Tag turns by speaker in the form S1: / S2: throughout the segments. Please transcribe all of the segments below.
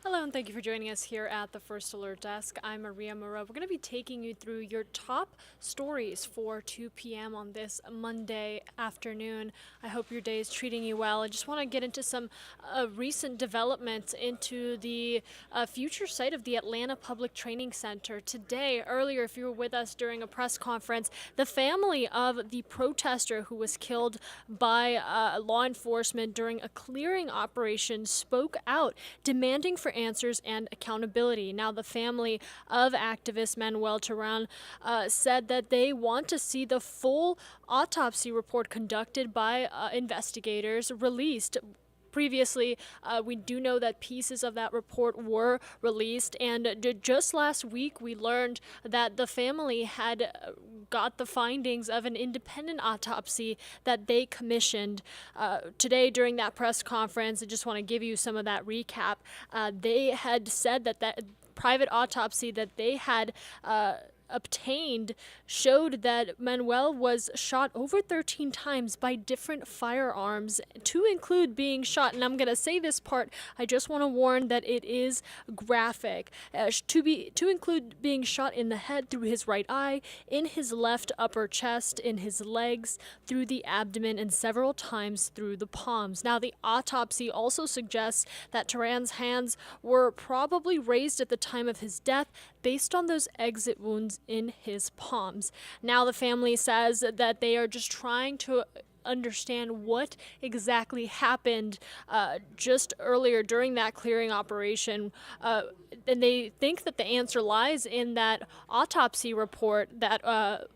S1: Hello, and thank you for joining us here at the First Alert Desk. I'm Maria Moreau. We're going to be taking you through your top stories for 2 p.m. on this Monday afternoon. I hope your day is treating you well. I just want to get into some recent developments into the future site of the Atlanta Public Training Center. Today, earlier, if you were with us during a press conference, the family of the protester who was killed by law enforcement during a clearing operation spoke out, demanding for answers and accountability. Now, the family of activist Manuel Terán said that they want to see the full autopsy report conducted by investigators released. Previously, we do know that pieces of that report were released, and just last week we learned that the family had got the findings of an independent autopsy that they commissioned. Today during that press conference, I just want to give you some of that recap. They had said that that private autopsy that they had obtained showed that Manuel was shot over 13 times by different firearms, to include being shot, and I'm going to say this part, I just want to warn that it is graphic, to include being shot in the head through his right eye, in his left upper chest, in his legs, through the abdomen, and several times through the palms. Now, the autopsy also suggests that Terán's hands were probably raised at the time of his death based on those exit wounds in his palms. Now the family says that they are just trying to understand what exactly happened just earlier during that clearing operation, and they think that the answer lies in that autopsy report that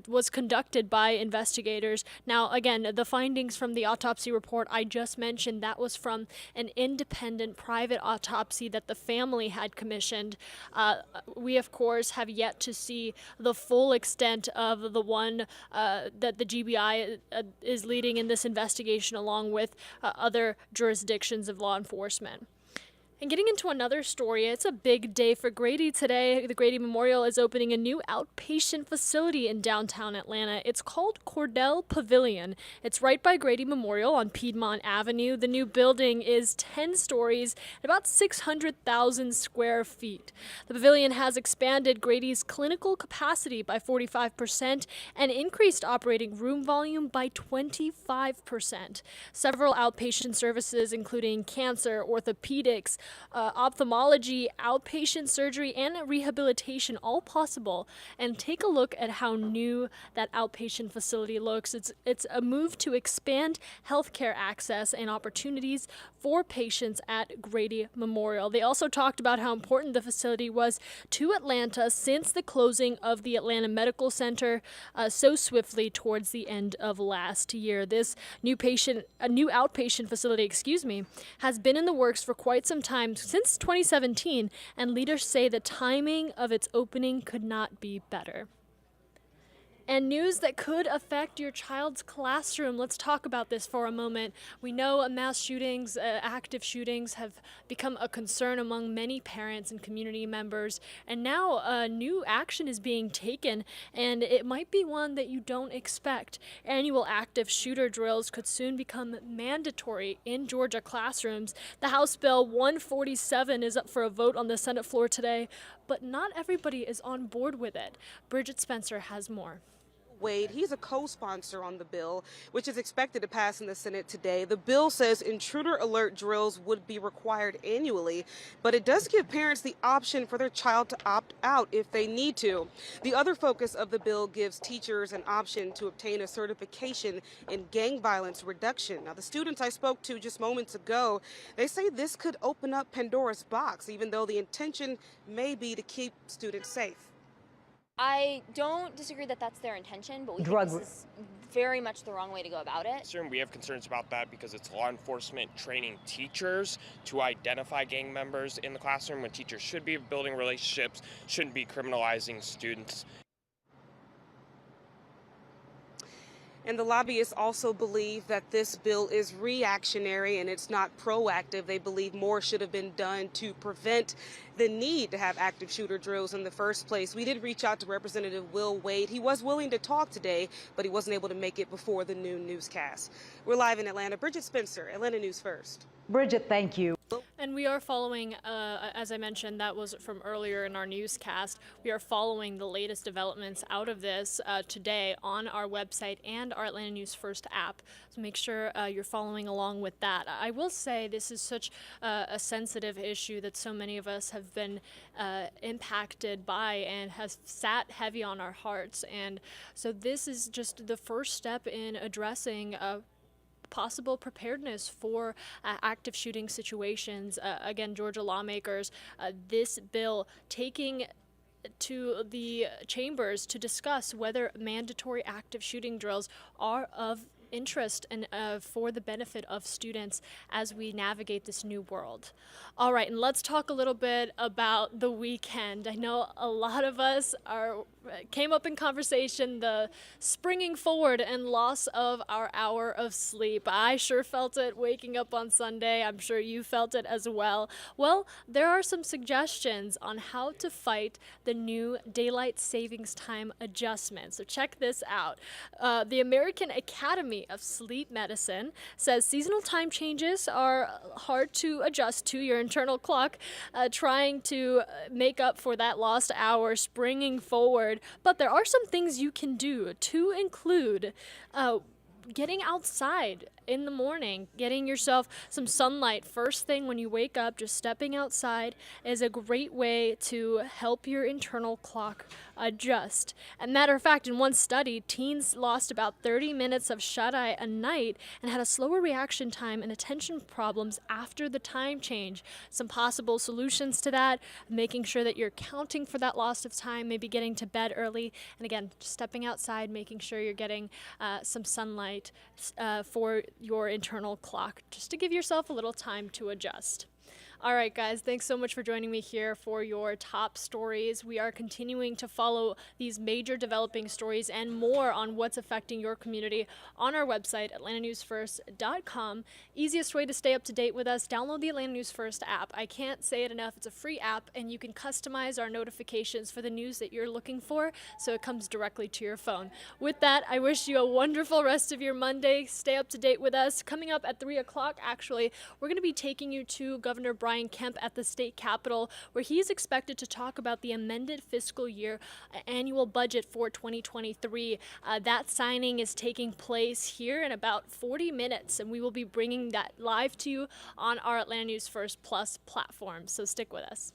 S1: was conducted by investigators. Now, again, the findings from the autopsy report I just mentioned, that was from an independent private autopsy that the family had commissioned. We, of course, have yet to see the full extent of the one that the GBI is leading in this investigation, along with other jurisdictions of law enforcement. And getting into another story, it's a big day for Grady today. The Grady Memorial is opening a new outpatient facility in downtown Atlanta. It's called Cordell Pavilion. It's right by Grady Memorial on Piedmont Avenue. The new building is 10 stories and about 600,000 square feet. The pavilion has expanded Grady's clinical capacity by 45% and increased operating room volume by 25%. Several outpatient services, including cancer, orthopedics, ophthalmology, outpatient surgery, and rehabilitation, all possible. And take a look at how new that outpatient facility looks. It's a move to expand healthcare access and opportunities for patients at Grady Memorial. They also talked about how important the facility was to Atlanta since the closing of the Atlanta Medical Center so swiftly towards the end of last year. This new outpatient facility, has been in the works for quite some time, since 2017, and leaders say the timing of its opening could not be better. And news that could affect your child's classroom. Let's talk about this for a moment. We know mass shootings, active shootings have become a concern among many parents and community members. And now new action is being taken, and it might be one that you don't expect. Annual active shooter drills could soon become mandatory in Georgia classrooms. The House Bill 147 is up for a vote on the Senate floor today, but not everybody is on board with it. Bridget Spencer has more.
S2: Wade, he's a co-sponsor on the bill, which is expected to pass in the Senate today. The bill says intruder alert drills would be required annually, but it does give parents the option for their child to opt out if they need to. The other focus of the bill gives teachers an option to obtain a certification in gang violence reduction. Now, the students I spoke to just moments ago, they say this could open up Pandora's box, even though the intention may be to keep students safe.
S3: I don't disagree that that's their intention, but we think this is very much the wrong way to go about it.
S4: We have concerns about that because it's law enforcement training teachers to identify gang members in the classroom when teachers should be building relationships, shouldn't be criminalizing students.
S2: And the lobbyists also believe that this bill is reactionary and it's not proactive. They believe more should have been done to prevent the need to have active shooter drills in the first place. We did reach out to Representative Will Wade. He was willing to talk today, but he wasn't able to make it before the noon newscast. We're live in Atlanta. Bridget Spencer, Atlanta News First.
S5: Bridget, thank you.
S1: And we are following, as I mentioned, that was from earlier in our newscast. We are following the latest developments out of this today on our website and our Atlanta News First app. So make sure you're following along with that. I will say this is such a sensitive issue that so many of us have been impacted by and has sat heavy on our hearts. And so this is just the first step in addressing possible preparedness for active shooting situations. Again, Georgia lawmakers, this bill taking to the chambers to discuss whether mandatory active shooting drills are of interest and for the benefit of students as we navigate this new world. All right, and let's talk a little bit about the weekend. I know a lot of us came up in conversation the springing forward and loss of our hour of sleep. I sure felt it waking up on Sunday. I'm sure you felt it as well. Well, there are some suggestions on how to fight the new daylight savings time adjustment. So check this out. The American Academy of Sleep Medicine says seasonal time changes are hard to adjust to your internal clock, trying to make up for that lost hour springing forward. But there are some things you can do to include getting outside in the morning, getting yourself some sunlight first thing when you wake up. Just stepping outside is a great way to help your internal clock adjust. And matter of fact, in one study, teens lost about 30 minutes of shut-eye a night and had a slower reaction time and attention problems after the time change. Some possible solutions to that: making sure that you're counting for that loss of time, maybe getting to bed early, and again, stepping outside, making sure you're getting some sunlight for your internal clock, just to give yourself a little time to adjust. All right, guys, thanks so much for joining me here for your top stories. We are continuing to follow these major developing stories and more on what's affecting your community on our website, atlantanewsfirst.com. Easiest way to stay up to date with us, download the Atlanta News First app. I can't say it enough. It's a free app, and you can customize our notifications for the news that you're looking for, so it comes directly to your phone. With that, I wish you a wonderful rest of your Monday. Stay up to date with us. Coming up at 3 o'clock, actually, we're going to be taking you to Governor Brian Kemp at the state capitol, where he is expected to talk about the amended fiscal year annual budget for 2023. That signing is taking place here in about 40 minutes, and we will be bringing that live to you on our Atlanta News First Plus platform. So stick with us.